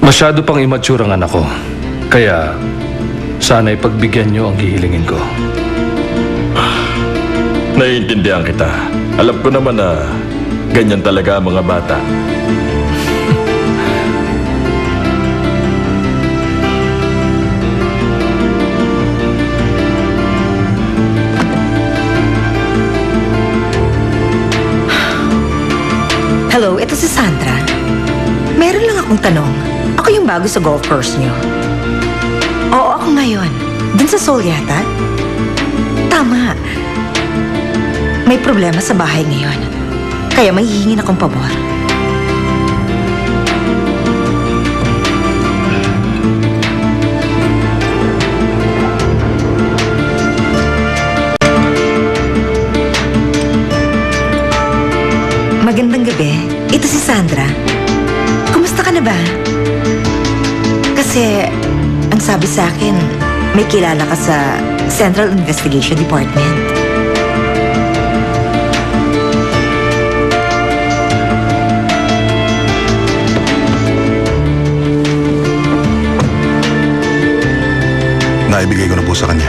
Masyado pang immature ang anak ko. Kaya, sana'y pagbigyan niyo ang hihilingin ko. Naiintindihan kita. Alam ko naman na ganyan talaga ang mga bata. Hello, ito si Sandra. Meron lang akong tanong. Ako yung bago sa golf course niyo. Oo, ako ngayon. Dun sa Seoul yata? Tama. May problema sa bahay ngayon. Kaya may hihingin akong pabor. Magandang gabi. Ito si Sandra. Kumusta ka na ba? Kasi, ang sabi sa akin, may kilala ka sa Central Investigation Department. Naibigay ko na po sa kanya.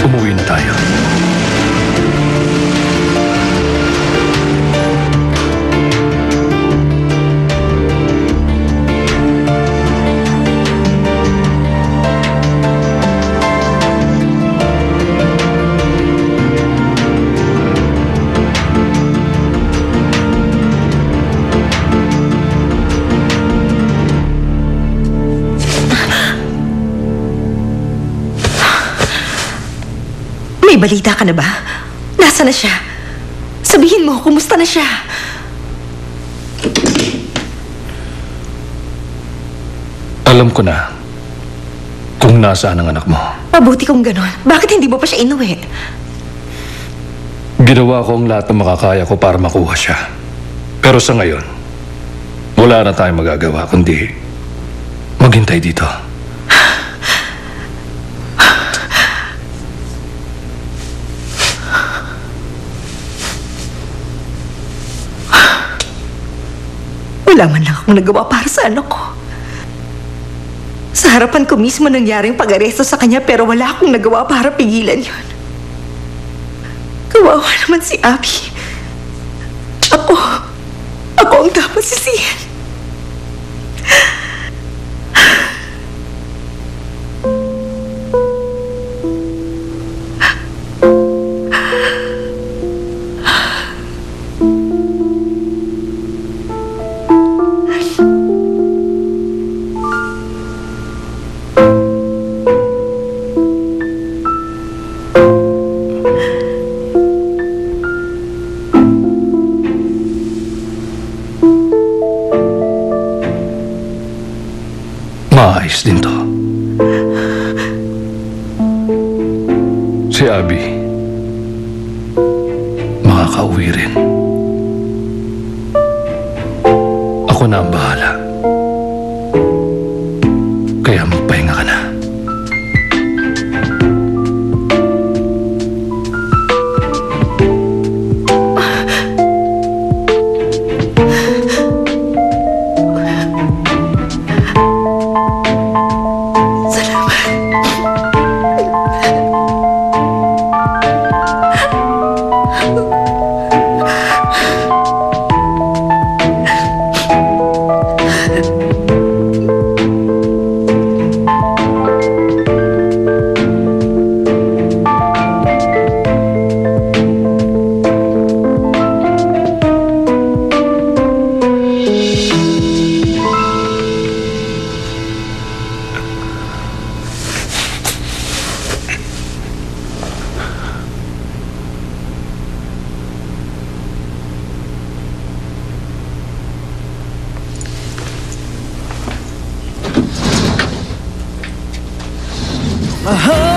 Umuwi na tayo. May balita ka na ba? Nasaan na siya? Sabihin mo, kumusta na siya? Alam ko na kung nasaan ang anak mo. Mabuti kung ganon. Bakit hindi mo pa siya inuwi? Ginawa ko ang lahat ng makakaya ko para makuha siya. Pero sa ngayon, wala na tayong magagawa kundi maghintay dito. Wala man lang akong nagawa para sa anak ko. Sa harapan ko mismo nangyaring pag-aresto sa kanya pero wala akong nagawa para pigilan yon. Kawawa naman si Abby. Ako ang dapat sisihin. Maayos din to. Si Abby, makakauwi rin. Ako na ang bahala. Kaya magpahinga ka na. Mahal